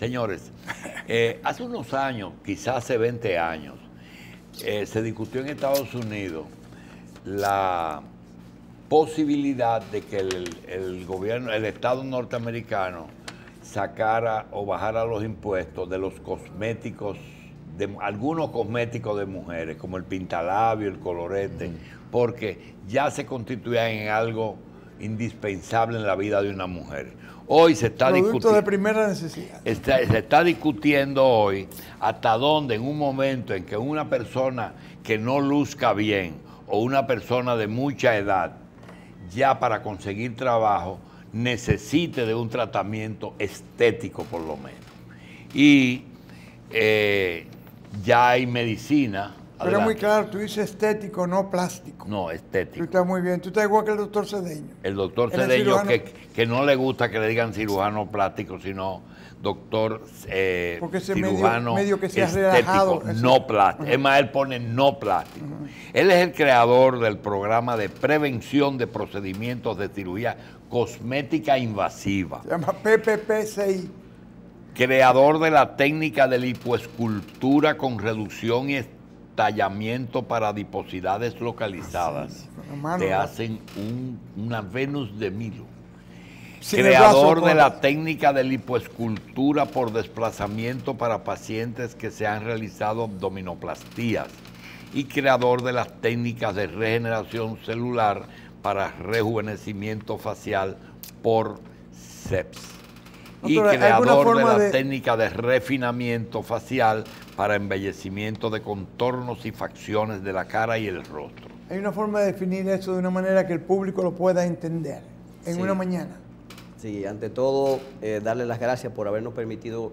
Señores, hace unos años, quizás hace 20 años, se discutió en Estados Unidos la posibilidad de que el gobierno, el Estado norteamericano sacara o bajara los impuestos de los cosméticos, de algunos cosméticos de mujeres, como el pintalabio, el colorete, porque ya se constituían en algo indispensable en la vida de una mujer. Hoy se está discutiendo de primera necesidad. Se está discutiendo hoy hasta dónde en un momento en que una persona que no luzca bien o una persona de mucha edad ya para conseguir trabajo necesite de un tratamiento estético por lo menos. Y ya hay medicina. Pero es muy claro, tú dices estético, no plástico. No, estético. Tú estás muy bien. Tú estás igual que el doctor Cedeño. El doctor Cedeño, que no le gusta que le digan cirujano plástico, sino doctor porque ese cirujano medio que se ha estético, relajado, no plástico. Es más, él pone no plástico. Él es el creador del programa de prevención de procedimientos de cirugía cosmética invasiva. Se llama PPPCI. Creador de la técnica de lipoescultura con reducción y tallamiento para adiposidades localizadas. Te hacen una Venus de Milo. Creador de la técnica de lipoescultura por desplazamiento para pacientes que se han realizado abdominoplastías. Y creador de las técnicas de regeneración celular para rejuvenecimiento facial por CEPS. Y creador de la técnica de refinamiento facial para embellecimiento de contornos y facciones de la cara y el rostro. Hay una forma de definir eso de una manera que el público lo pueda entender en una mañana. Sí, ante todo, darle las gracias por habernos permitido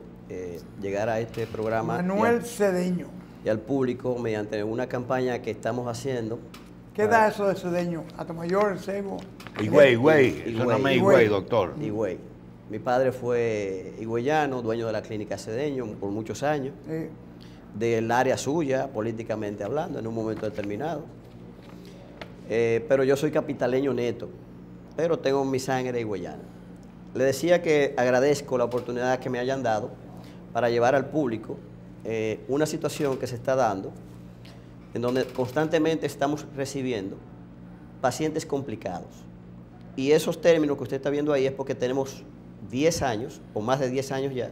llegar a este programa. Manuel Cedeño. Y al público mediante una campaña que estamos haciendo. ¿Qué da eso de Cedeño? Atomayor, el Cebo. Higüey, eso no me Higüey, doctor. Higüey. Mi padre fue higüeyano, dueño de la clínica Cedeño por muchos años, del área suya, políticamente hablando, en un momento determinado. Pero yo soy capitaleño neto, pero tengo mi sangre higüeyana. Le decía que agradezco la oportunidad que me hayan dado para llevar al público una situación que se está dando, en donde constantemente estamos recibiendo pacientes complicados. Y esos términos que usted está viendo ahí es porque tenemos 10 años, o más de 10 años ya,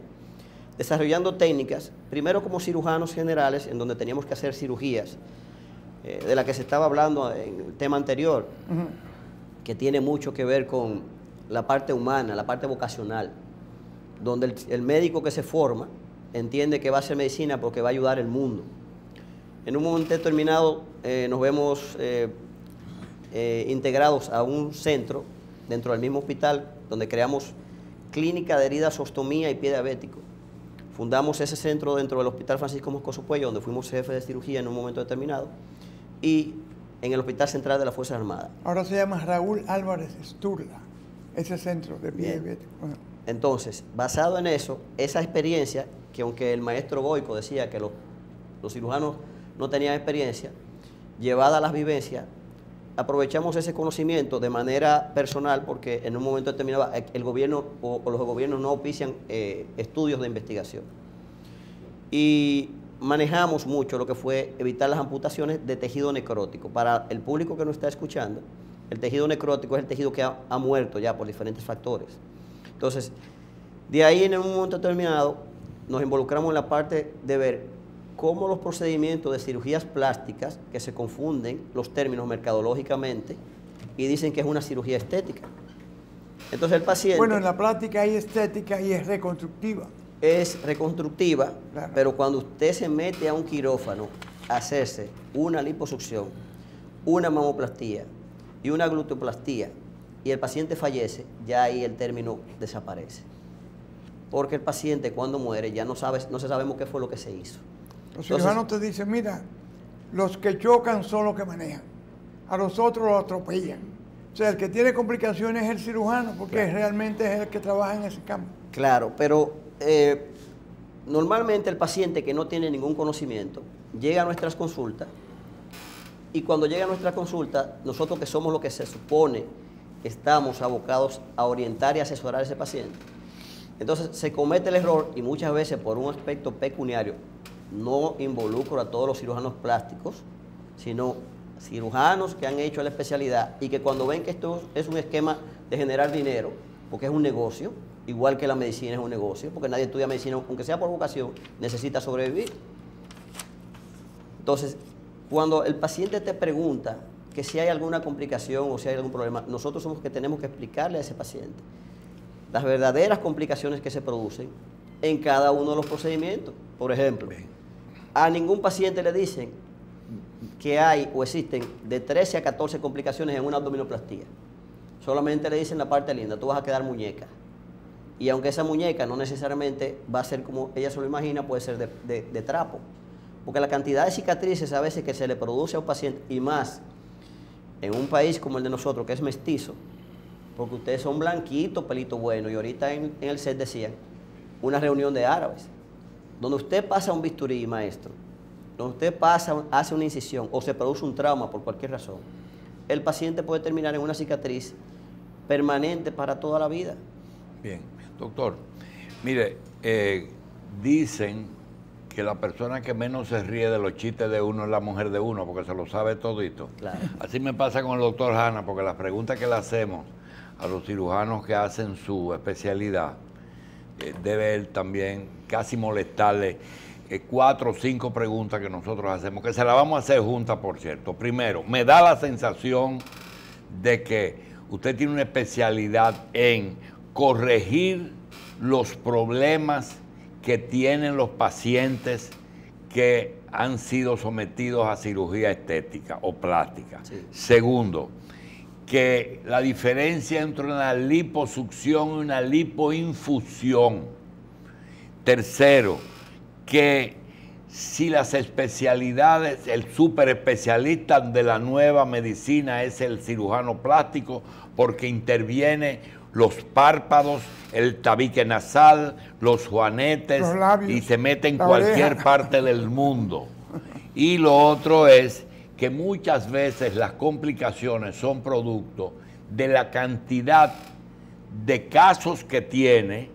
desarrollando técnicas, primero como cirujanos generales, en donde teníamos que hacer cirugías, de la que se estaba hablando en el tema anterior, que tiene mucho que ver con la parte humana, la parte vocacional, donde el médico que se forma entiende que va a hacer medicina porque va a ayudar al mundo. En un momento determinado nos vemos integrados a un centro dentro del mismo hospital, donde creamos clínica de heridas, ostomía y pie diabético. Fundamos ese centro dentro del Hospital Francisco Moscoso Puello, donde fuimos jefe de cirugía en un momento determinado, y en el Hospital Central de las Fuerzas Armadas. Ahora se llama Raúl Álvarez Sturla, ese centro de pie diabético. Bueno. Entonces, basado en eso, esa experiencia, que aunque el maestro Goico decía que los cirujanos no tenían experiencia, llevada a las vivencias, aprovechamos ese conocimiento de manera personal porque en un momento determinado el gobierno o los gobiernos no auspician estudios de investigación. Y manejamos mucho lo que fue evitar las amputaciones de tejido necrótico. Para el público que nos está escuchando, el tejido necrótico es el tejido que ha muerto ya por diferentes factores. Entonces, de ahí en un momento determinado nos involucramos en la parte de ver cómo los procedimientos de cirugías plásticas, que se confunden los términos mercadológicamente y dicen que es una cirugía estética. Entonces el paciente... Bueno, en la plástica hay estética y es reconstructiva. Es reconstructiva, claro. Pero cuando usted se mete a un quirófano a hacerse una liposucción, una mamoplastía y una gluteoplastía y el paciente fallece, ya ahí el término desaparece. Porque el paciente cuando muere ya no sabemos qué fue lo que se hizo. Los cirujanos te dicen, mira, los que chocan son los que manejan, a los otros los atropellan. O sea, el que tiene complicaciones es el cirujano, porque claro, realmente es el que trabaja en ese campo. Claro, pero normalmente el paciente que no tiene ningún conocimiento llega a nuestras consultas y cuando llega a nuestra consulta, nosotros que somos lo que se supone estamos abocados a orientar y asesorar a ese paciente, Entonces se comete el error y muchas veces por un aspecto pecuniario no involucro a todos los cirujanos plásticos, sino cirujanos que han hecho la especialidad y que cuando ven que esto es un esquema de generar dinero, porque es un negocio, igual que la medicina es un negocio, porque nadie estudia medicina, aunque sea por vocación, necesita sobrevivir. Entonces, cuando el paciente te pregunta que si hay alguna complicación o si hay algún problema, nosotros somos los que tenemos que explicarle a ese paciente las verdaderas complicaciones que se producen en cada uno de los procedimientos. Por ejemplo, a ningún paciente le dicen que hay o existen de 13 a 14 complicaciones en una abdominoplastía. Solamente le dicen la parte linda, tú vas a quedar muñeca. Y aunque esa muñeca no necesariamente va a ser como ella se lo imagina, puede ser de trapo. Porque la cantidad de cicatrices a veces que se le produce a un paciente, y más en un país como el de nosotros, que es mestizo, porque ustedes son blanquitos, pelito bueno, y ahorita en el set decían, una reunión de árabes, donde usted pasa un bisturí, maestro, donde usted hace una incisión o se produce un trauma por cualquier razón, el paciente puede terminar en una cicatriz permanente para toda la vida. Bien, doctor, mire, dicen que la persona que menos se ríe de los chistes de uno es la mujer de uno, porque se lo sabe todito. Claro. Así me pasa con el doctor Hanna, porque las preguntas que le hacemos a los cirujanos que hacen su especialidad, debe él también casi molestarle 4 o 5 preguntas que nosotros hacemos, que se las vamos a hacer juntas, por cierto. Primero, me da la sensación de que usted tiene una especialidad en corregir los problemas que tienen los pacientes que han sido sometidos a cirugía estética o plástica. Sí. Segundo, que la diferencia entre una liposucción y una lipoinfusión. Tercero, que si las especialidades, el super especialista de la nueva medicina es el cirujano plástico, porque interviene los párpados, el tabique nasal, los juanetes, los labios, y se mete en cualquier parte del mundo. Y lo otro es que muchas veces las complicaciones son producto de la cantidad de casos que tiene,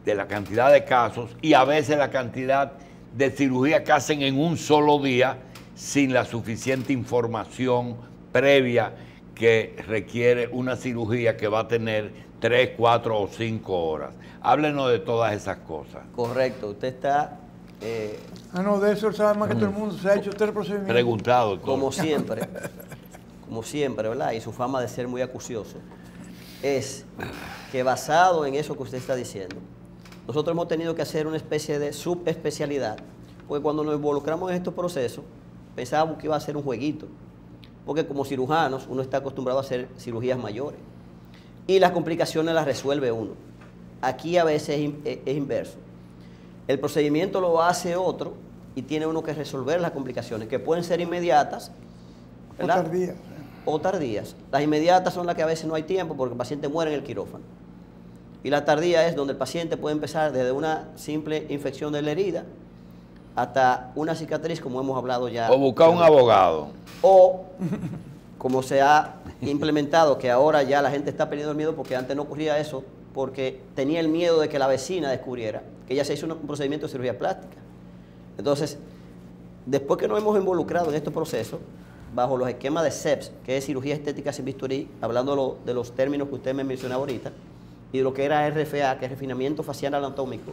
de la cantidad de casos, y a veces la cantidad de cirugía que hacen en un solo día sin la suficiente información previa que requiere una cirugía que va a tener 3, 4 o 5 horas. Háblenos de todas esas cosas. Correcto, usted está... no, de eso sabe más que todo el mundo, se ha hecho usted el procedimiento. Preguntado. Como siempre, ¿verdad? Y su fama de ser muy acucioso, es que basado en eso que usted está diciendo, nosotros hemos tenido que hacer una especie de subespecialidad, porque cuando nos involucramos en estos procesos, pensábamos que iba a ser un jueguito, porque como cirujanos uno está acostumbrado a hacer cirugías mayores y las complicaciones las resuelve uno. Aquí a veces es inverso. El procedimiento lo hace otro y tiene uno que resolver las complicaciones, que pueden ser inmediatas, ¿verdad? O tardías. Las inmediatas son las que a veces no hay tiempo porque el paciente muere en el quirófano. Y la tardía es donde el paciente puede empezar desde una simple infección de la herida hasta una cicatriz, como hemos hablado ya. O buscar un abogado. O, como se ha implementado, que ahora ya la gente está perdiendo el miedo porque antes no ocurría eso, porque tenía el miedo de que la vecina descubriera que ella se hizo un procedimiento de cirugía plástica. Entonces, después que nos hemos involucrado en estos procesos, bajo los esquemas de CEPS, que es cirugía estética sin bisturí, hablando de los términos que usted me mencionaba ahorita, y de lo que era RFA, que es refinamiento facial anatómico,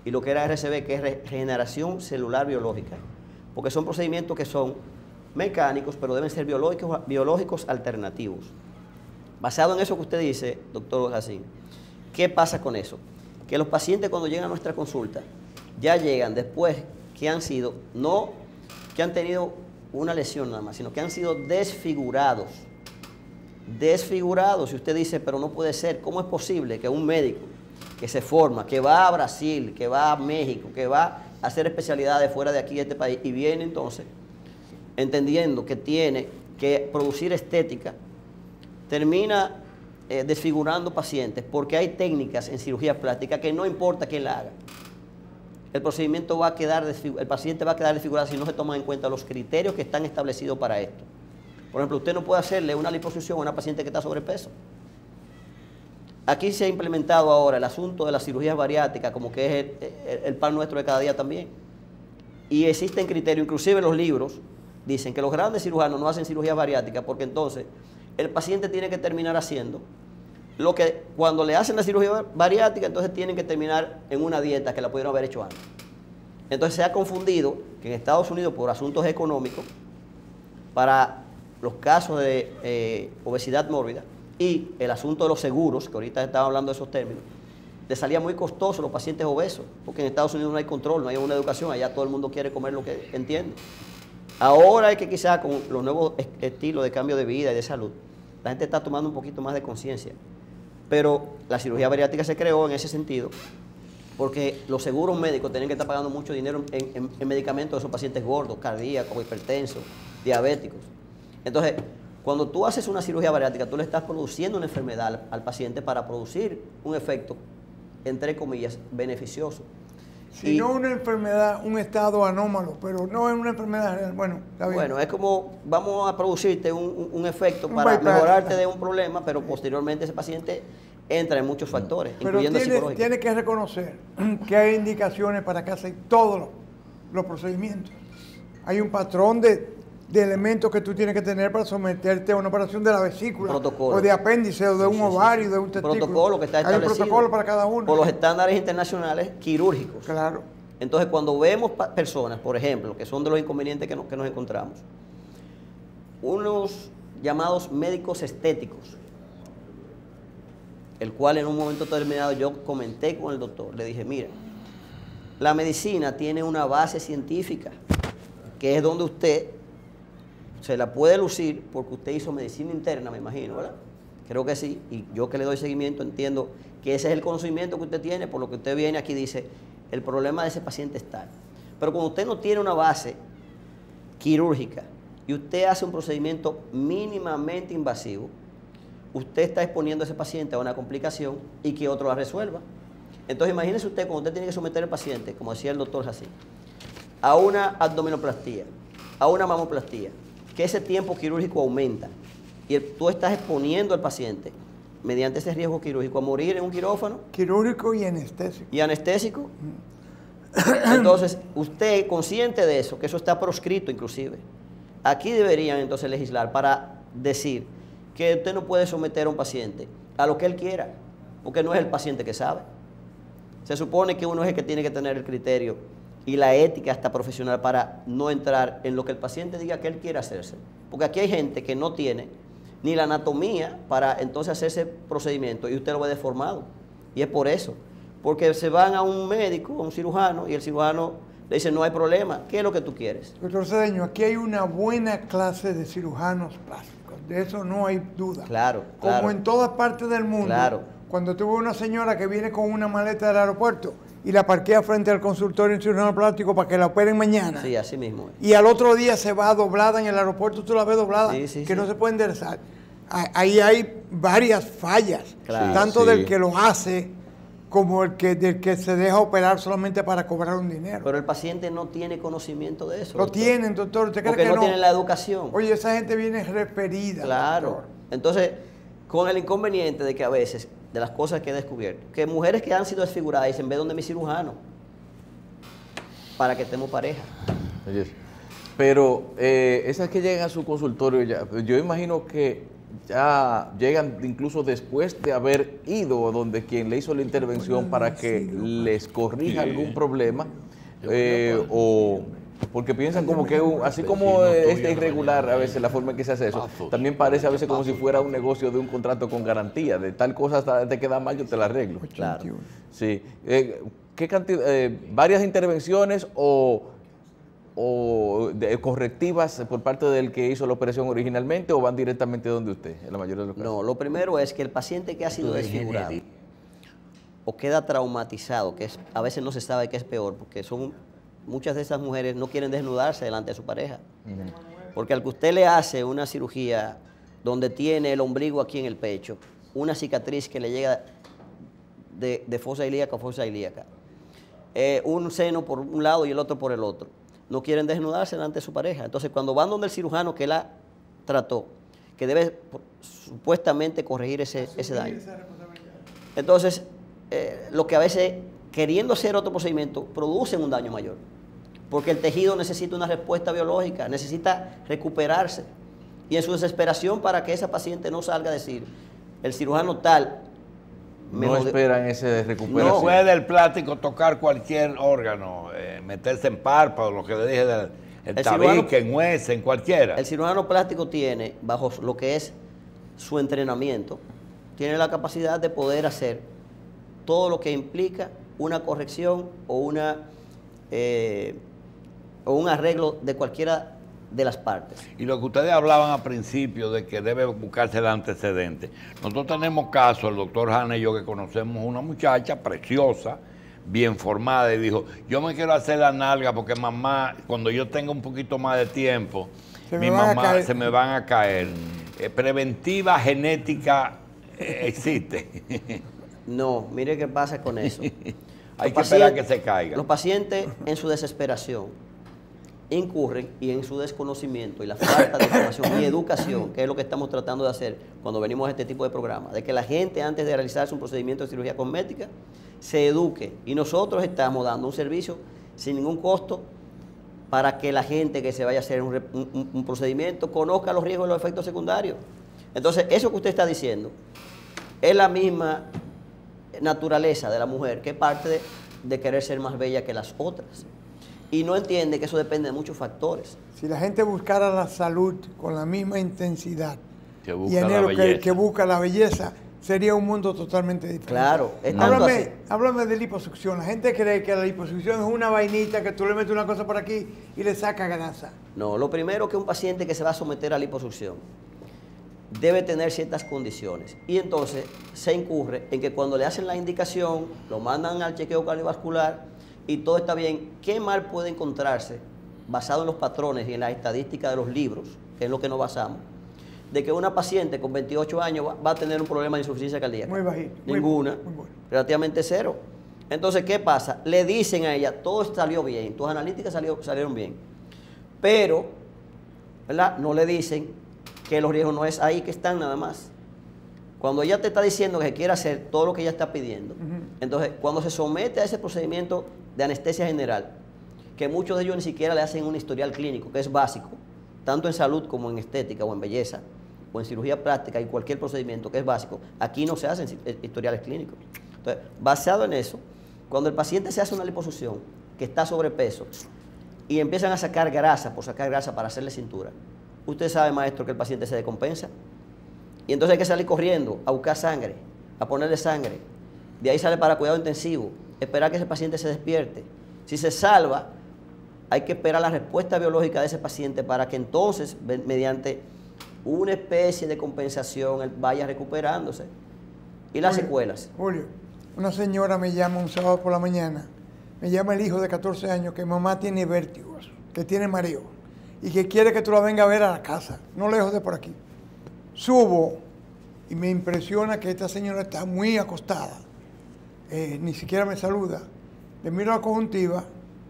y lo que era RCB, que es regeneración celular biológica, porque son procedimientos que son mecánicos, pero deben ser biológicos alternativos. Basado en eso que usted dice, doctor Jacín, ¿qué pasa con eso? Que los pacientes cuando llegan a nuestra consulta, ya llegan después que han sido, no que han tenido una lesión nada más, sino que han sido desfigurados. Desfigurados, y usted dice, pero no puede ser, ¿cómo es posible que un médico que se forma, que va a Brasil, que va a México, que va a hacer especialidades fuera de aquí de este país, y viene entonces entendiendo que tiene que producir estética, termina desfigurando pacientes porque hay técnicas en cirugía plástica que no importa quién la haga. El procedimiento va a quedar, el paciente va a quedar desfigurado si no se toman en cuenta los criterios que están establecidos para esto. Por ejemplo, usted no puede hacerle una liposucción a una paciente que está sobrepeso. aquí se ha implementado ahora el asunto de la cirugía bariátrica como que es el pan nuestro de cada día también. Y existen criterios, inclusive los libros dicen que los grandes cirujanos no hacen cirugía bariátrica porque entonces el paciente tiene que terminar haciendo lo que cuando le hacen la cirugía bariátrica, entonces tienen que terminar en una dieta que la pudieron haber hecho antes. Entonces se ha confundido que en Estados Unidos por asuntos económicos, para los casos de obesidad mórbida y el asunto de los seguros, que ahorita estaba hablando de esos términos, le salía muy costoso a los pacientes obesos, porque en Estados Unidos no hay control, no hay una educación, allá todo el mundo quiere comer lo que entiende. Ahora es que quizás con los nuevos estilos de cambio de vida y de salud, la gente está tomando un poquito más de conciencia. Pero la cirugía bariátrica se creó en ese sentido, porque los seguros médicos tienen que estar pagando mucho dinero en medicamentos de esos pacientes gordos, cardíacos, hipertensos, diabéticos. Entonces, cuando tú haces una cirugía bariátrica, tú le estás produciendo una enfermedad al paciente para producir un efecto, entre comillas, beneficioso. Si no una enfermedad, un estado anómalo, pero no es una enfermedad real. Bueno, está bien. Bueno, es como vamos a producirte un efecto para mejorarte de un problema, pero posteriormente ese paciente entra en muchos factores, incluyendo psicológicos. Tiene que reconocer que hay indicaciones para casi todos los procedimientos. Hay un patrón de elementos que tú tienes que tener para someterte a una operación de la vesícula, o de apéndice, o de un ovario, de un testículo. Protocolo que está establecido. Hay un protocolo para cada uno. Por los estándares internacionales quirúrgicos. Claro. Entonces, cuando vemos personas, por ejemplo, que son de los inconvenientes que nos encontramos, unos llamados médicos estéticos, el cual en un momento determinado yo comenté con el doctor, le dije, mira, la medicina tiene una base científica, que es donde usted se la puede lucir porque usted hizo medicina interna, me imagino, ¿verdad? Creo que sí, y yo que le doy seguimiento entiendo que ese es el conocimiento que usted tiene, por lo que usted viene aquí y dice, el problema de ese paciente es tal. Pero cuando usted no tiene una base quirúrgica y usted hace un procedimiento mínimamente invasivo, usted está exponiendo a ese paciente a una complicación y que otro la resuelva. Entonces imagínese usted cuando usted tiene que someter al paciente, como decía el doctor Jassi, a una abdominoplastía, a una mamoplastía, que ese tiempo quirúrgico aumenta y tú estás exponiendo al paciente mediante ese riesgo quirúrgico a morir en un quirófano. Quirúrgico y anestésico. Y anestésico. Entonces, usted consciente de eso, que eso está proscrito inclusive, aquí deberían entonces legislar para decir que usted no puede someter a un paciente a lo que él quiera, porque no es el paciente que sabe. Se supone que uno es el que tiene que tener el criterio y la ética hasta profesional para no entrar en lo que el paciente diga que él quiere hacerse. Porque aquí hay gente que no tiene ni la anatomía para entonces hacer ese procedimiento y usted lo ve deformado. Y es por eso. Porque se van a un médico, a un cirujano, y el cirujano le dice, no hay problema, ¿qué es lo que tú quieres? Doctor Cedeño, aquí hay una buena clase de cirujanos plásticos, de eso no hay duda. Claro, Como en todas partes del mundo. Claro. Cuando tuve una señora que viene con una maleta del aeropuerto y la parquea frente al consultorio de cirujano plástico para que la operen mañana. Sí, así mismo. Y al otro día se va doblada en el aeropuerto, tú la ves doblada, que no se puede enderezar. Ahí hay varias fallas, tanto del que lo hace como del que se deja operar solamente para cobrar un dinero. Pero el paciente no tiene conocimiento de eso. Lo tienen, doctor. ¿Usted cree porque que no tienen la educación. Oye, esa gente viene referida. Claro. Doctor. Entonces, con el inconveniente de que a veces, de las cosas que he descubierto, que mujeres que han sido desfiguradas dicen, ve donde mi cirujano, para que estemos pareja. Pero esas que llegan a su consultorio, yo imagino que ya llegan incluso después de haber ido donde quien le hizo la intervención para que les corrija algún problema, o porque piensan como que así como es irregular a veces la forma en que se hace eso, también parece a veces como si fuera un negocio de un contrato con garantía, de tal cosa hasta te queda mal, yo te la arreglo. Claro. Sí. ¿Qué cantidad? ¿Varias intervenciones o correctivas por parte del que hizo la operación originalmente o van directamente donde usted, en la mayoría de los casos? No, lo primero es que el paciente que ha sido desfigurado o queda traumatizado, que a veces no se sabe qué es peor, porque muchas de esas mujeres no quieren desnudarse delante de su pareja. Porque al que usted le hace una cirugía donde tiene el ombligo aquí en el pecho, una cicatriz que le llega de fosa ilíaca a fosa ilíaca, un seno por un lado y el otro por el otro, no quieren desnudarse delante de su pareja. Entonces, cuando van donde el cirujano que la trató, que debe supuestamente corregir ese daño, Entonces, lo que a veces, queriendo hacer otro procedimiento, producen un daño mayor. Porque el tejido necesita una respuesta biológica, necesita recuperarse. Y en su desesperación para que esa paciente no salga a decir, el cirujano tal... No esperan ese recuperación. No puede el plástico tocar cualquier órgano, meterse en párpado, lo que le dije del tabique, en hueso, en cualquiera. El cirujano plástico tiene, bajo lo que es su entrenamiento, tiene la capacidad de poder hacer todo lo que implica una corrección o un arreglo de cualquiera de las partes. Y lo que ustedes hablaban al principio de que debe buscarse el antecedente. Nosotros tenemos caso, el doctor Hanna y yo, que conocemos una muchacha preciosa, bien formada, y dijo, yo me quiero hacer la nalga porque mamá, cuando yo tenga un poquito más de tiempo, mi mamá se me van a caer. Preventiva genética existe. No, mire qué pasa con eso. Hay que esperar que se caiga. Los pacientes en su desesperación incurren y en su desconocimiento y la falta de información y educación, que es lo que estamos tratando de hacer cuando venimos a este tipo de programas, de que la gente antes de realizarse un procedimiento de cirugía cosmética se eduque, y nosotros estamos dando un servicio sin ningún costo para que la gente que se vaya a hacer un procedimiento conozca los riesgos y los efectos secundarios. Entonces, eso que usted está diciendo es la misma naturaleza de la mujer, que parte de querer ser más bella que las otras. Y no entiende que eso depende de muchos factores. Si la gente buscara la salud con la misma intensidad que busca la belleza, sería un mundo totalmente diferente. Claro. Háblame de liposucción. La gente cree que la liposucción es una vainita que tú le metes una cosa por aquí y le saca grasa. No, lo primero que un paciente que se va a someter a liposucción debe tener ciertas condiciones. Y entonces se incurre en que cuando le hacen la indicación, lo mandan al chequeo cardiovascular y todo está bien, ¿qué mal puede encontrarse, basado en los patrones y en la estadística de los libros, que es lo que nos basamos, de que una paciente con 28 años va a tener un problema de insuficiencia cardíaca? Muy bajito. Ninguna. Muy bueno. Relativamente cero. Entonces, ¿qué pasa? Le dicen a ella, todo salió bien, tus analíticas salieron bien, pero, ¿verdad?, no le dicen que los riesgos no es ahí que están nada más. Cuando ella te está diciendo que quiere hacer todo lo que ella está pidiendo, entonces cuando se somete a ese procedimiento de anestesia general, que muchos de ellos ni siquiera le hacen un historial clínico, que es básico, tanto en salud como en estética o en belleza, o en cirugía plástica y cualquier procedimiento que es básico, aquí no se hacen historiales clínicos. Entonces, basado en eso, cuando el paciente se hace una liposucción, que está sobrepeso, y empiezan a sacar grasa, por sacar grasa para hacerle cintura, usted sabe, maestro, que el paciente se descompensa. Y entonces hay que salir corriendo a buscar sangre, a ponerle sangre. De ahí sale para cuidado intensivo, esperar que ese paciente se despierte. Si se salva, hay que esperar la respuesta biológica de ese paciente para que entonces, mediante una especie de compensación, él vaya recuperándose. Y las secuelas. Julio, una señora me llama un sábado por la mañana, me llama el hijo de 14 años que mamá tiene vértigos, que tiene mareo, y que quiere que tú la vengas a ver a la casa, no lejos de por aquí. Subo y me impresiona que esta señora está muy acostada, ni siquiera me saluda. Le miro la conjuntiva,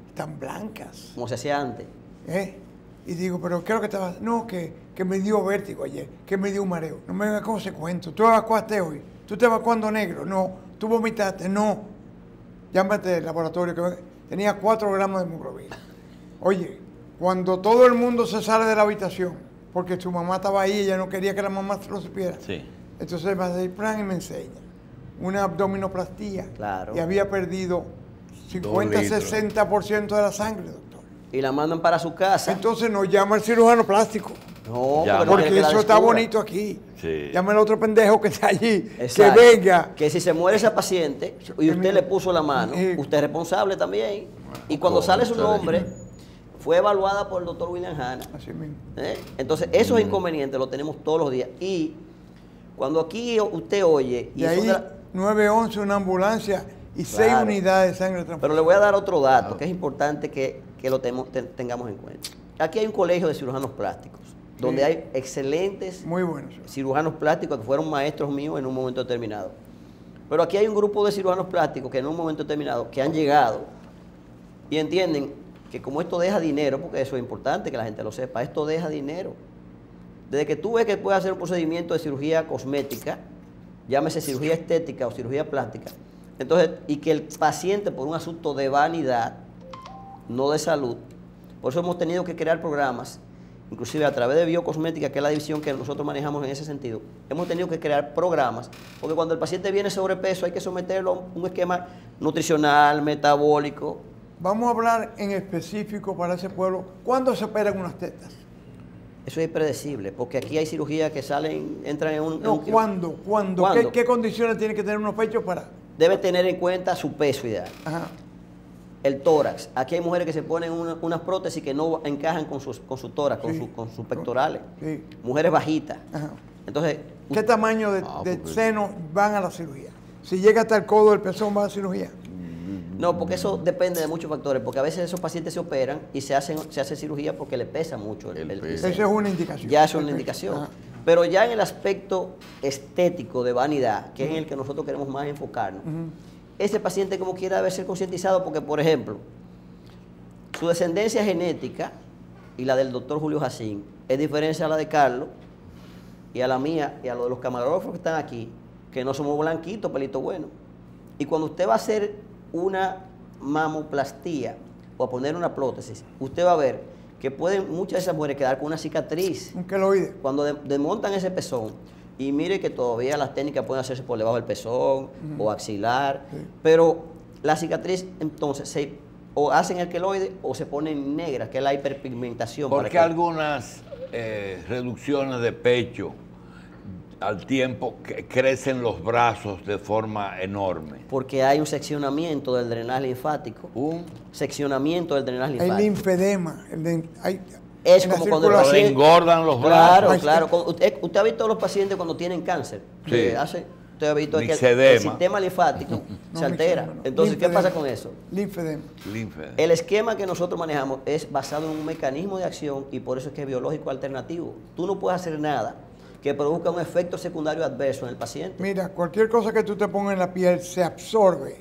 están blancas. Como se hacía antes. Y digo, pero ¿qué es lo que estaba? No, que me dio vértigo ayer, que me dio un mareo. No me vengas con ese cuento. ¿Tú evacuaste hoy? ¿Tú te evacuando negro? No. ¿Tú vomitaste? No. Llámate al laboratorio que tenía 4 gramos de hemoglobina. Oye, cuando todo el mundo se sale de la habitación, porque su mamá estaba ahí, ella no quería que la mamá se lo supiera. Sí. Entonces va a decir, plan, y me enseña una abdominoplastía. Claro. Y había perdido 50-60% de la sangre, doctor. Y la mandan para su casa. Entonces nos llama el cirujano plástico. No, porque eso está bonito aquí. Sí. Llama al otro pendejo que está allí. Exacto. Que venga. Que si se muere esa paciente y usted le puso la mano, usted es responsable también. Y cuando sale su nombre, fue evaluada por el doctor William Hanna. Así mismo. Entonces, esos inconvenientes los tenemos todos los días. Y cuando aquí usted oye... Y ahí 911, una ambulancia y 6 unidades de sangre transfusora. Pero le voy a dar otro dato que es importante que lo tengamos en cuenta. Aquí hay un colegio de cirujanos plásticos, donde hay excelentes muy buenos cirujanos plásticos que fueron maestros míos en un momento determinado. Pero aquí hay un grupo de cirujanos plásticos que en un momento determinado que han llegado y entienden que como esto deja dinero, porque eso es importante que la gente lo sepa, esto deja dinero. Desde que tú ves que puedes hacer un procedimiento de cirugía cosmética, llámese cirugía estética o cirugía plástica. Entonces, y que el paciente, por un asunto de vanidad, no de salud, por eso hemos tenido que crear programas, inclusive a través de biocosmética, que es la división que nosotros manejamos en ese sentido, hemos tenido que crear programas, porque cuando el paciente viene sobrepeso hay que someterlo a un esquema nutricional, metabólico. Vamos a hablar en específico para ese pueblo, ¿cuándo se operan unas tetas? Eso es impredecible, porque aquí hay cirugías que entran en un... No, ¿cuándo? ¿Qué condiciones tiene que tener unos pechos para...? Debe tener en cuenta su peso ideal. Ajá. El tórax. Aquí hay mujeres que se ponen unas prótesis que no encajan con su tórax, Sí. con sus pectorales. Sí. Mujeres bajitas. Ajá. Entonces, ¿Qué tamaño de seno van a la cirugía? Si llega hasta el codo del pezón, ¿va a la cirugía? no, porque eso depende de muchos factores, porque a veces esos pacientes se operan y se hace cirugía porque le pesa mucho el Esa es una indicación. Ya es una indicación. Ajá. Pero ya en el aspecto estético de vanidad, que es en el que nosotros queremos más enfocarnos, ese paciente como quiera debe ser concientizado porque, por ejemplo, su descendencia genética y la del doctor Julio Jacín es diferente a la de Carlos y a la mía y a lo de los camarógrafos que están aquí, que no somos blanquitos, pelito bueno. Y cuando usted va a hacer una mamoplastía o a poner una prótesis, usted va a ver que pueden muchas de esas mujeres quedar con una cicatriz. Un queloide. Cuando desmontan ese pezón, y mire que todavía las técnicas pueden hacerse por debajo del pezón o axilar, pero la cicatriz entonces o hacen el queloide o se ponen negras, que es la hiperpigmentación. ¿Por qué algunas reducciones de pecho al tiempo crecen los brazos de forma enorme? Porque hay un seccionamiento del drenaje linfático. ¿Un? Seccionamiento del drenaje Hay linfático. linfedema. Es como cuando el Pero le paciente... engordan los Claro, brazos. claro. Usted ha visto a los pacientes cuando tienen cáncer. Sí. Usted ha visto que el Mixedema. sistema linfático se altera. no. Entonces, ¿qué Linfedema. pasa con eso? Linfedema. Linfedema. El esquema que nosotros manejamos es basado en un mecanismo de acción y por eso es que es biológico alternativo. Tú no puedes hacer nada que produzca un efecto secundario adverso en el paciente. Mira, cualquier cosa que tú te pongas en la piel se absorbe.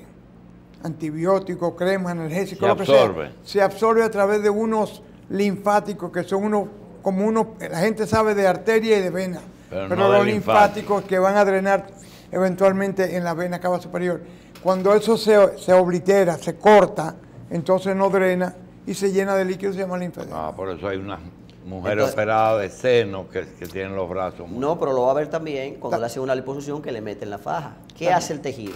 Antibiótico, crema, analgésico, lo que sea. Se absorbe a través de unos linfáticos que son la gente sabe de arteria y de vena. Pero no los de linfáticos que van a drenar eventualmente en la vena cava superior. Cuando eso se oblitera, se corta, entonces no drena y se llena de líquido, se llama linfedema. Por eso hay unas mujeres operadas de seno que tienen los brazos muy... No, pero lo va a ver también cuando le hacen una liposucción que le meten la faja. ¿Qué hace el tejido?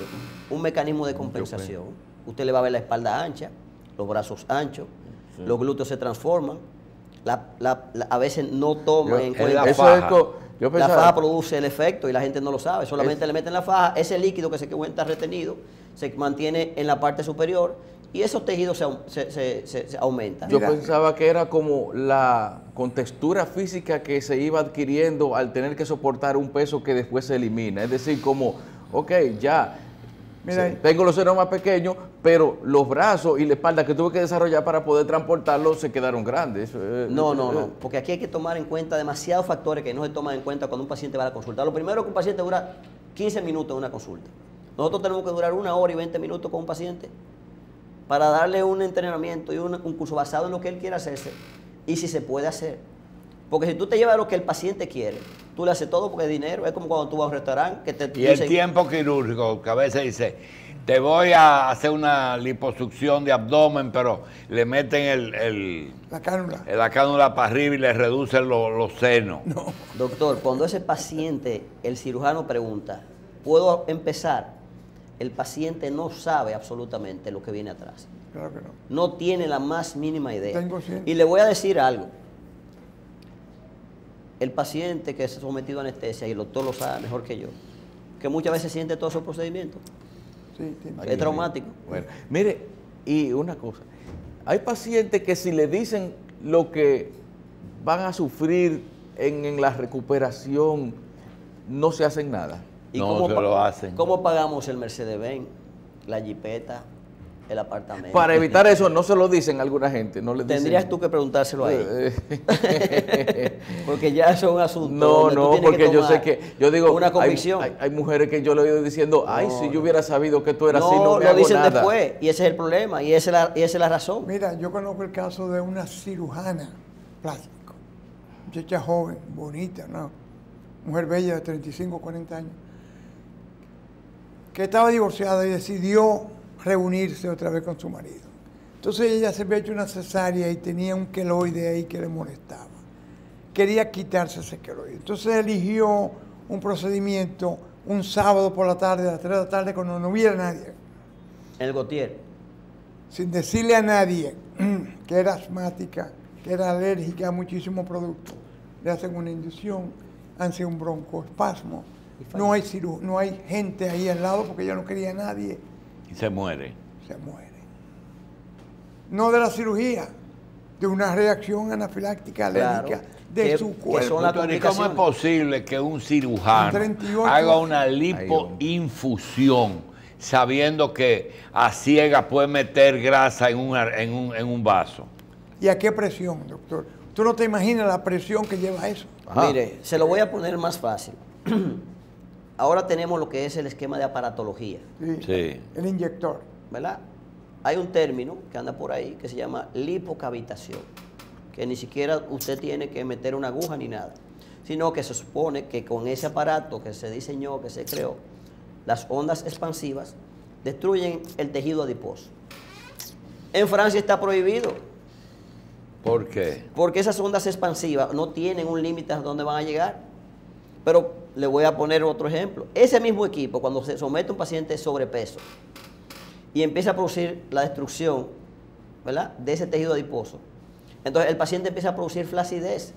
Un mecanismo de compensación. Usted le va a ver la espalda ancha, los brazos anchos, los glúteos se transforman, a veces no toman en cuenta. La faja. La faja produce el efecto y la gente no lo sabe. Solamente le meten la faja, ese líquido que se encuentra retenido se mantiene en la parte superior y esos tejidos se aumentan. Yo pensaba que era como la contextura física que se iba adquiriendo al tener que soportar un peso que después se elimina. Es decir, como, ok, ya, tengo los senos más pequeños, pero los brazos y la espalda que tuve que desarrollar para poder transportarlos se quedaron grandes. No, porque aquí hay que tomar en cuenta demasiados factores que no se toman en cuenta cuando un paciente va a la consulta. Lo primero es que un paciente dura 15 minutos en una consulta. Nosotros tenemos que durar 1 hora y 20 minutos con un paciente para darle un entrenamiento y un curso basado en lo que él quiera hacerse y si se puede hacer. Porque si tú te llevas lo que el paciente quiere, tú le haces todo porque es dinero. Es como cuando tú vas a un restaurante que te dicen... Y el tiempo quirúrgico, que a veces dice, te voy a hacer una liposucción de abdomen, pero le meten la cánula para arriba y le reducen los senos. No. Doctor, cuando ese paciente, el cirujano pregunta, ¿puedo empezar? El paciente no sabe absolutamente lo que viene atrás. Claro que no. No tiene la más mínima idea. Tengo 100. Y le voy a decir algo. El paciente que es sometido a anestesia, y el doctor lo sabe mejor que yo, que muchas veces siente todos esos procedimientos. Sí, es traumático. Bueno, mire, y una cosa, hay pacientes que si le dicen lo que van a sufrir en la recuperación, no se hacen nada. ¿Y no cómo se lo hacen. ¿Cómo pagamos el Mercedes-Benz, la jipeta, el apartamento? Para evitar eso, no se lo dicen a alguna gente. No les Tendrías dicen, tú que preguntárselo a ellos. Porque ya eso es un asunto. No, porque yo sé que, yo digo, una convicción. Hay mujeres que yo le he oído diciendo, ay, si yo hubiera sabido que tú eras así, no me lo hago dicen nada. después, y ese es el problema, y esa es la razón. Mira, yo conozco el caso de una cirujana plástica, muchacha joven, bonita, ¿no? Mujer bella de 35, 40 años. que estaba divorciada y decidió reunirse otra vez con su marido. Entonces ella se había hecho una cesárea y tenía un queloide ahí que le molestaba. Quería quitarse ese queloide. Entonces eligió un procedimiento un sábado por la tarde, a las 3 de la tarde, cuando no hubiera nadie. En el Gautier. Sin decirle a nadie que era asmática, que era alérgica a muchísimos productos. Le hacen una inducción, hacen un broncoespasmo. No hay gente ahí al lado porque ella no quería a nadie. Y se muere. Se muere. No de la cirugía, de una reacción anafiláctica alérgica de su cuerpo. ¿Y cómo es posible que un cirujano haga una lipoinfusión sabiendo que a ciegas puede meter grasa en un vaso? ¿Y a qué presión, doctor? ¿Tú no te imaginas la presión que lleva eso? Ajá. Mire, se lo voy a poner más fácil. Ahora tenemos lo que es el esquema de aparatología. Sí. El inyector. ¿Verdad? Hay un término que anda por ahí que se llama lipocavitación, que ni siquiera usted tiene que meter una aguja ni nada, sino que se supone que con ese aparato que se diseñó, que se creó, las ondas expansivas destruyen el tejido adiposo. En Francia está prohibido. ¿Por qué? Porque esas ondas expansivas no tienen un límite a dónde van a llegar. Pero le voy a poner otro ejemplo. Ese mismo equipo, cuando se somete a un paciente sobrepeso y empieza a producir la destrucción, ¿verdad?, de ese tejido adiposo, entonces el paciente empieza a producir flacidez.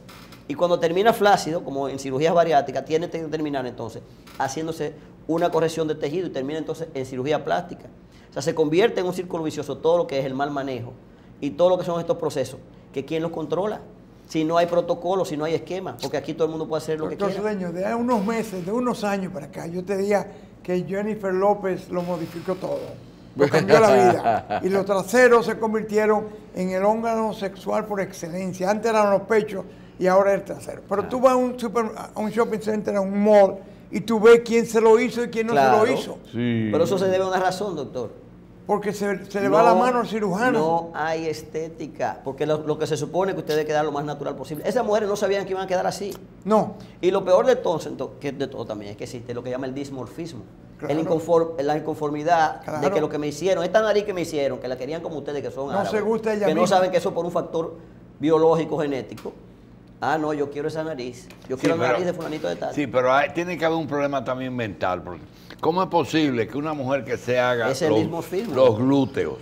Y cuando termina flácido, como en cirugías bariátricas, tiene que terminar entonces haciéndose una corrección de tejido y termina entonces en cirugía plástica. O sea, se convierte en un círculo vicioso todo lo que es el mal manejo y todo lo que son estos procesos, que ¿quién los controla? Si no hay protocolo, si no hay esquema, porque aquí todo el mundo puede hacer lo que quiera. Sueño, de unos meses, de unos años para acá, yo te diría que Jennifer López lo modificó todo. Lo cambió la vida. Y los traseros se convirtieron en el órgano sexual por excelencia. Antes eran los pechos y ahora el trasero. Pero tú vas a un shopping center, a un mall, y tú ves quién se lo hizo y quién no se lo hizo. Sí. Pero eso se debe a una razón, doctor. Porque se le va la mano al cirujano. No hay estética, porque lo que se supone que usted debe quedar lo más natural posible. Esas mujeres no sabían que iban a quedar así. No. Y lo peor de todo, también es que existe lo que llama el dismorfismo. Claro. La inconformidad de que lo que me hicieron, esta nariz que me hicieron, que la querían como ustedes, que son árabes, se gusta ella que misma. No saben que eso por un factor biológico, genético. Ah, no, yo quiero esa nariz. Yo quiero la nariz de fulanito de tal. Sí, pero tiene que haber un problema también mental. Porque ¿cómo es posible que una mujer que se haga los glúteos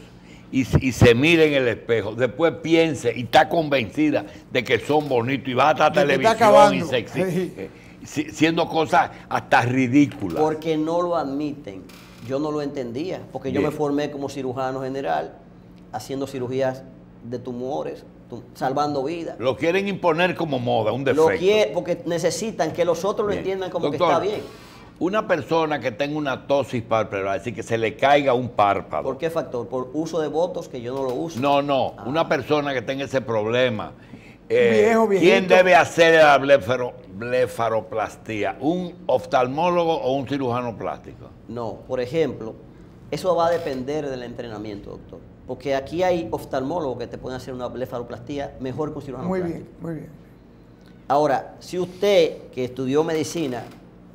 y se mire en el espejo, después piense y está convencida de que son bonitos y va hasta televisión y sexy, siendo cosas hasta ridículas? Porque no lo admiten. Yo no lo entendía, porque yo me formé como cirujano general, haciendo cirugías de tumores, salvando vidas. Lo quieren imponer como moda, un defecto. Porque necesitan que los otros lo entiendan como doctor, que está bien. Una persona que tenga una tosis palpebral, es decir, que se le caiga un párpado. ¿Por qué factor? ¿Por uso de botox, que yo no lo uso? No. Una persona que tenga ese problema. ¿Quién debe hacer la blefaroplastía? ¿Un oftalmólogo o un cirujano plástico? No, por ejemplo, eso va a depender del entrenamiento, doctor. Porque aquí hay oftalmólogos que te pueden hacer una blefaroplastía mejor que un cirujano plástico. Muy bien. Ahora, si usted, que estudió medicina,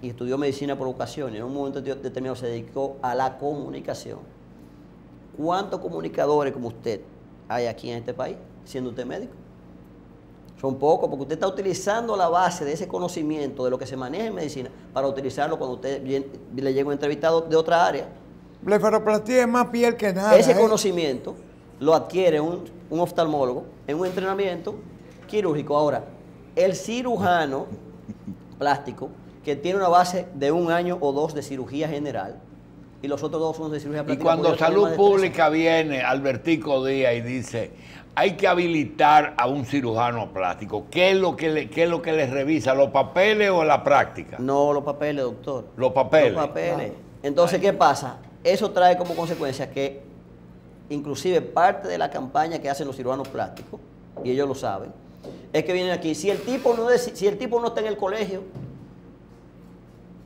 y estudió medicina por vocación, y en un momento determinado se dedicó a la comunicación, ¿cuántos comunicadores como usted hay aquí en este país, siendo usted médico? Son pocos, porque usted está utilizando la base de ese conocimiento, de lo que se maneja en medicina, para utilizarlo cuando usted le llega un entrevistado de otra área. Blefaroplastía es más piel que nada. Ese conocimiento lo adquiere un oftalmólogo en un entrenamiento quirúrgico. Ahora, el cirujano plástico, que tiene una base de 1 año o 2 de cirugía general, y los otros 2 son de cirugía plástica. Y cuando Salud Pública viene, Albertico Díaz, y dice, hay que habilitar a un cirujano plástico, ¿qué es lo que le revisa? ¿Los papeles o la práctica? No, los papeles, doctor. ¿Los papeles? Los papeles. Entonces, ¿qué pasa? Eso trae como consecuencia que, inclusive, parte de la campaña que hacen los cirujanos plásticos, y ellos lo saben, es que vienen aquí. Si el tipo no está en el colegio,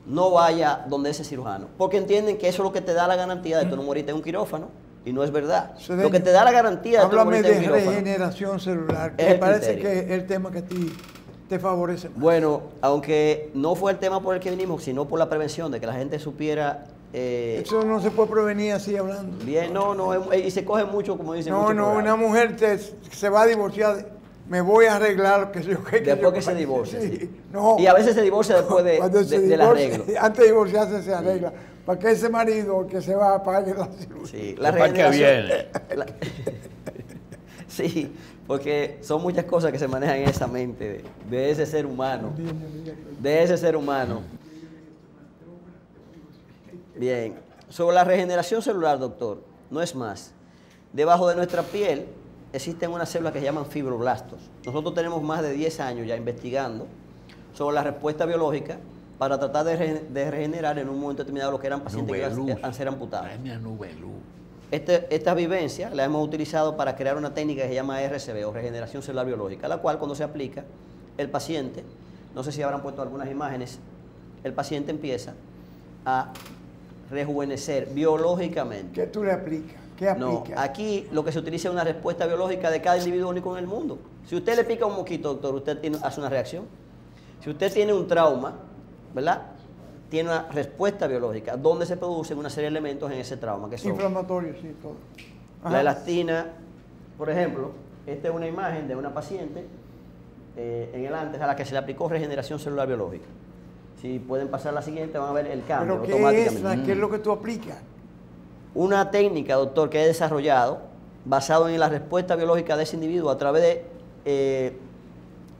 no vaya donde ese cirujano, porque entienden que eso es lo que te da la garantía de que tú no moriste en un quirófano, y no es verdad. Lo que te da la garantía de que tú no moriste en un quirófano. Háblame de regeneración celular, que me parece que es el tema que a ti te favorece más. Bueno, aunque no fue el tema por el que vinimos, sino por la prevención, de que la gente supiera Eso no se puede prevenir así hablando. Bien, y se coge mucho, como dicen. No, una mujer se va a divorciar, me voy a arreglar, que yo que después que se divorcia. Sí. Sí. No, y a veces se divorcia después del arreglo. Antes de divorciarse se arregla. Para que ese marido que se va a pagar la cirugía. Sí, la regeneración. Sí, porque son muchas cosas que se manejan en esa mente de ese ser humano. De ese ser humano. Bien, sobre la regeneración celular, doctor, no es más. Debajo de nuestra piel existen unas células que se llaman fibroblastos. Nosotros tenemos más de 10 años ya investigando sobre la respuesta biológica para tratar de regenerar en un momento determinado lo que eran pacientes que iban a ser amputados. Esta vivencia la hemos utilizado para crear una técnica que se llama RCB o regeneración celular biológica, la cual cuando se aplica, el paciente, no sé si habrán puesto algunas imágenes, el paciente empieza a rejuvenecer biológicamente. ¿Qué tú le aplicas? ¿Qué aplica? No, aquí lo que se utiliza es una respuesta biológica de cada individuo único en el mundo. Si usted le pica un mosquito, doctor, usted hace una reacción. Si usted tiene un trauma, ¿verdad? Tiene una respuesta biológica donde se producen una serie de elementos en ese trauma que son inflamatorios, sí, todo. La elastina, por ejemplo, esta es una imagen de una paciente en el antes a la que se le aplicó regeneración celular biológica. Si pueden pasar la siguiente, van a ver el cambio automáticamente. ¿Qué es lo que tú aplicas? Una técnica, doctor, que he desarrollado basado en la respuesta biológica de ese individuo a través de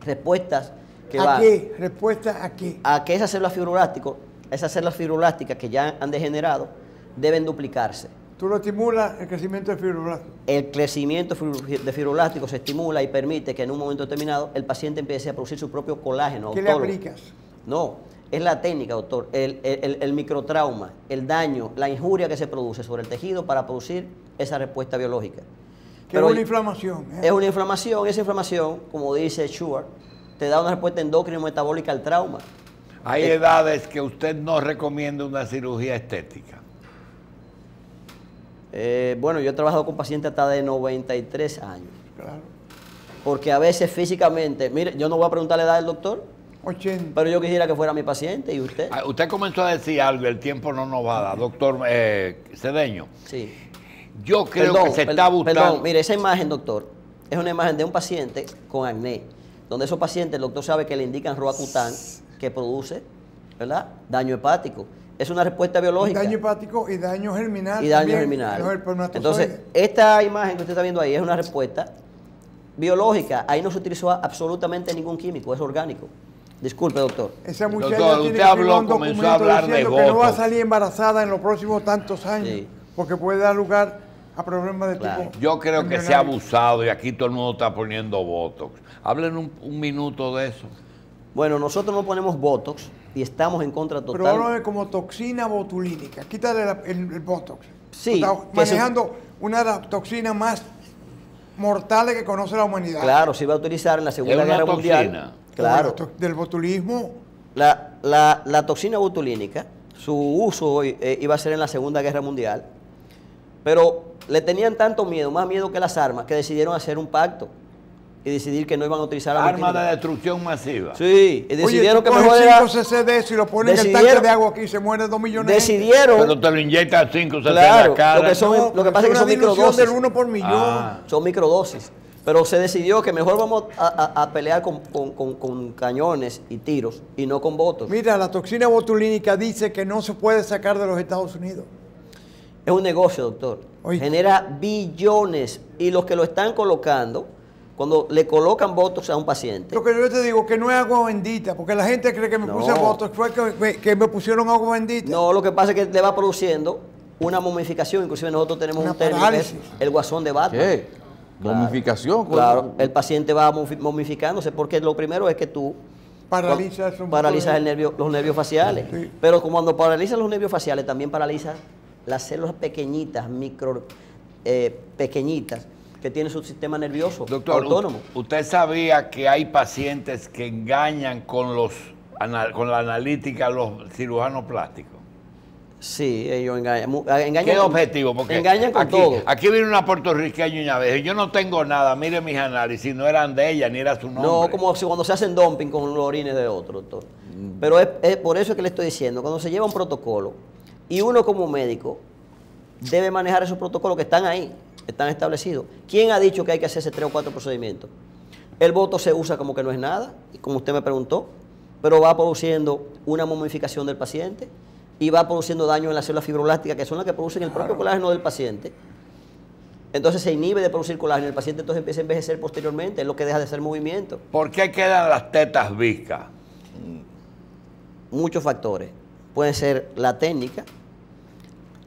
respuestas que van... ¿A qué? ¿Respuesta a qué? A que esas células fibroblásticas que ya han degenerado deben duplicarse. ¿Tú lo estimulas el crecimiento de fibroblastos? El crecimiento de fibroblástico se estimula y permite que en un momento determinado el paciente empiece a producir su propio colágeno ¿Qué autólogo. le aplicas? No, es la técnica, doctor, el microtrauma, el daño, la injuria que se produce sobre el tejido para producir esa respuesta biológica. Que es una inflamación. Es una inflamación, esa inflamación, como dice Schwartz, te da una respuesta endocrino metabólica al trauma. Hay edades que usted no recomienda una cirugía estética. Bueno, yo he trabajado con pacientes hasta de 93 años. Claro. Porque a veces físicamente, mire, yo no voy a preguntar la edad del doctor, 80. pero yo quisiera que fuera mi paciente y usted. Usted comenzó a decir algo, el tiempo no nos va a dar, doctor Cedeño. Sí. Yo creo que se está buscando... Perdón, mire, esa imagen, doctor, es una imagen de un paciente con acné, donde esos pacientes, el doctor sabe que le indican Roacutan, que produce, ¿verdad?, daño hepático. Es una respuesta biológica. Daño hepático y daño germinal. Y daño germinal. Entonces, esta imagen que usted está viendo ahí es una respuesta biológica. Ahí no se utilizó absolutamente ningún químico, es orgánico. Disculpe, doctor. Esa muchacha doctor, tiene usted habló, comenzó a hablar de que no va a salir embarazada en los próximos tantos años, sí, porque puede dar lugar a problemas de tipo... Yo creo que se ha abusado y aquí todo el mundo está poniendo botox. Hablen un minuto de eso. Bueno, nosotros no ponemos botox y estamos en contra total. Pero hablo de como toxina botulínica. Quítale el botox. Sí. Está manejando una de las toxinas más mortales que conoce la humanidad. Claro, se iba a utilizar en la Segunda Guerra Mundial. Claro. Del botulismo. La toxina botulínica, su uso iba a ser en la Segunda Guerra Mundial, pero le tenían tanto miedo, más miedo que las armas, que decidieron hacer un pacto y decidir que no iban a utilizar armas de destrucción masiva. Sí, y decidieron que mejor era 5 cc si lo ponen en el tanque de agua aquí se mueren 2 millones decidieron, pero te lo inyectan 5 cc claro, en la cara. Lo que pasa es que son microdosis del 1 por millón. Son microdosis. Pero se decidió que mejor vamos a pelear con cañones y tiros y no con botos. Mira, la toxina botulínica dice que no se puede sacar de los Estados Unidos. Es un negocio, doctor. Oye. Genera billones y los que lo están colocando, cuando le colocan botox a un paciente. Lo que yo te digo, que no es agua bendita, porque la gente cree que me puse botox, fue que me pusieron agua bendita. No, lo que pasa es que le va produciendo una momificación, inclusive nosotros tenemos un término que es el guasón de Batman. ¿Qué? Claro. ¿Momificación? Claro, el paciente va momificándose porque lo primero es que tú paralizas los nervios faciales. Sí. Pero cuando paralizas los nervios faciales también paralizas las células pequeñitas, pequeñitas, que tiene su sistema nervioso autónomo. ¿Usted sabía que hay pacientes que engañan con la analítica a los cirujanos plásticos? Sí, ellos engañan. ¿Qué objetivo? Porque engañan con todo. Aquí viene una puertorriqueña una vez, yo no tengo nada, mire mis análisis, no eran de ella, ni era su nombre. No, como cuando se hacen dumping con los orines de otro, doctor. Pero es por eso que le estoy diciendo, cuando se lleva un protocolo, Y uno como médico debe manejar esos protocolos que están ahí, están establecidos. ¿Quién ha dicho que hay que hacerse 3 o 4 procedimientos? El voto se usa como que no es nada, como usted me preguntó, pero va produciendo una momificación del paciente y va produciendo daño en las células fibroblásticas, que son las que producen el propio colágeno del paciente. Entonces se inhibe de producir colágeno, el paciente entonces empieza a envejecer posteriormente, es lo que deja de hacer movimiento. ¿Por qué quedan las tetas viscas? Muchos factores. Pueden ser la técnica,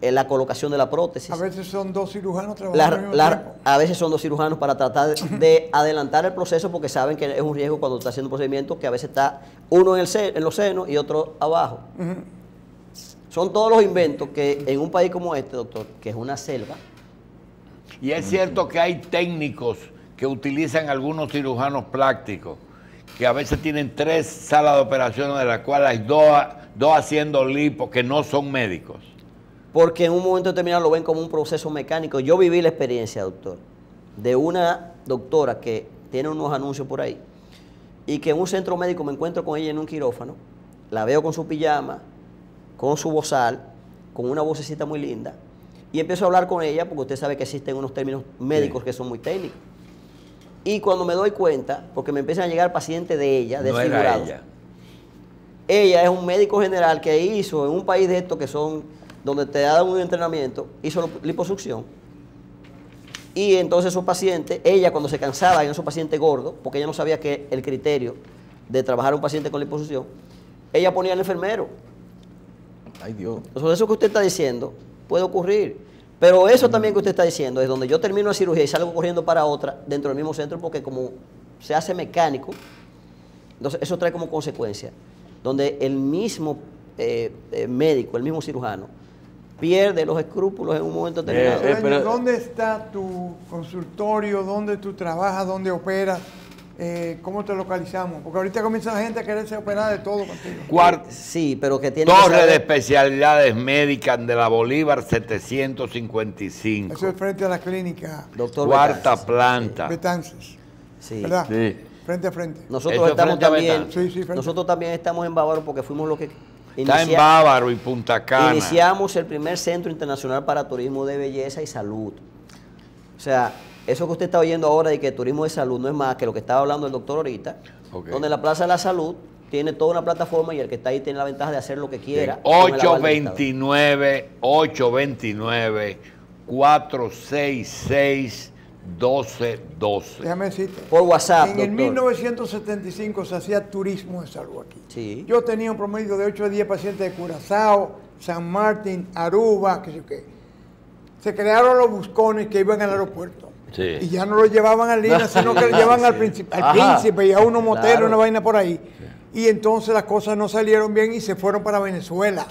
la colocación de la prótesis. A veces son 2 cirujanos trabajando al mismo tiempo. A veces son 2 cirujanos para tratar de adelantar el proceso, porque saben que es un riesgo cuando está haciendo un procedimiento, que a veces está uno en los senos y otro abajo. Son todos los inventos que en un país como este, doctor, que es una selva. Y es cierto que hay técnicos que utilizan algunos cirujanos plásticos, que a veces tienen 3 salas de operaciones, de las cuales hay dos haciendo lipo, que no son médicos. Porque en un momento determinado lo ven como un proceso mecánico. Yo viví la experiencia, doctor, de una doctora que tiene unos anuncios por ahí, y que en un centro médico me encuentro con ella en un quirófano, la veo con su pijama, con su bozal, con una vocecita muy linda, y empiezo a hablar con ella, porque usted sabe que existen unos términos médicos que son muy técnicos. Y cuando me doy cuenta, porque me empiezan a llegar pacientes de ella, desfigurados. Ella es un médico general que hizo en un país de estos que son, donde te dan un entrenamiento, hizo liposucción. Y entonces esos pacientes, ella cuando se cansaba en esos pacientes gordos, porque ella no sabía que el criterio de trabajar a un paciente con liposucción, ella ponía al enfermero. Ay, Dios. Entonces eso que usted está diciendo puede ocurrir. Pero eso también que usted está diciendo es donde yo termino la cirugía y salgo corriendo para otra dentro del mismo centro, porque como se hace mecánico, entonces eso trae como consecuencia, donde el mismo médico, el mismo cirujano, pierde los escrúpulos en un momento determinado. Pero ¿dónde está tu consultorio? ¿Dónde tú trabajas? ¿Dónde operas? ¿Cómo te localizamos? Porque ahorita comienza la gente a quererse operar de todo contigo. Sí, pero que tiene Torre de Especialidades Médicas de la Bolívar 755. Eso es frente a la clínica. Doctor Cuarta Betances, planta. Betances. Sí. ¿Verdad? Sí. Frente a frente. Nosotros estamos también, nosotros también estamos en Bávaro, porque fuimos los que está en Bávaro y Punta Cana. Iniciamos el primer centro internacional para turismo de belleza y salud. O sea, eso que usted está oyendo ahora de que turismo de salud no es más que lo que estaba hablando el doctor ahorita, donde la Plaza de la Salud tiene toda una plataforma y el que está ahí tiene la ventaja de hacer lo que quiera. 829-466-1212. Déjame decirte. Por WhatsApp, En el 1975 se hacía turismo de salud aquí. Sí. Yo tenía un promedio de 8 a 10 pacientes de Curazao, San Martín, Aruba, qué sé yo qué. Se crearon los buscones que iban al aeropuerto. Sí. Y ya no lo llevaban a Lina, sino que lo llevaban al príncipe y a unos moteros, una vaina por ahí. Y entonces las cosas no salieron bien y se fueron para Venezuela.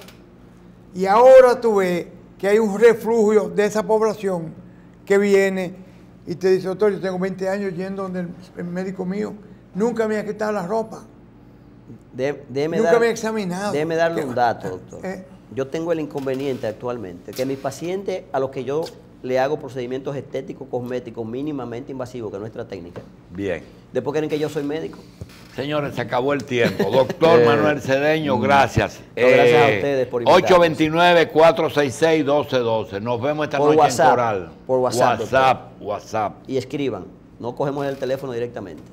Y ahora tú ves que hay un refugio de esa población que viene y te dice: doctor, yo tengo 20 años yendo donde el médico mío, nunca me ha quitado la ropa. Nunca me ha examinado. Déjeme darle un dato, doctor. Yo tengo el inconveniente actualmente, que mis pacientes a los que yo le hago procedimientos estéticos, cosméticos, mínimamente invasivos, que es nuestra técnica. Bien. Después creen que yo soy médico. Señores, se acabó el tiempo. Doctor Manuel Cedeño, gracias. Gracias a ustedes por invitarnos. 829-466-1212. Nos vemos esta noche WhatsApp, en Coral. por WhatsApp. WhatsApp. Y escriban. No cogemos el teléfono directamente.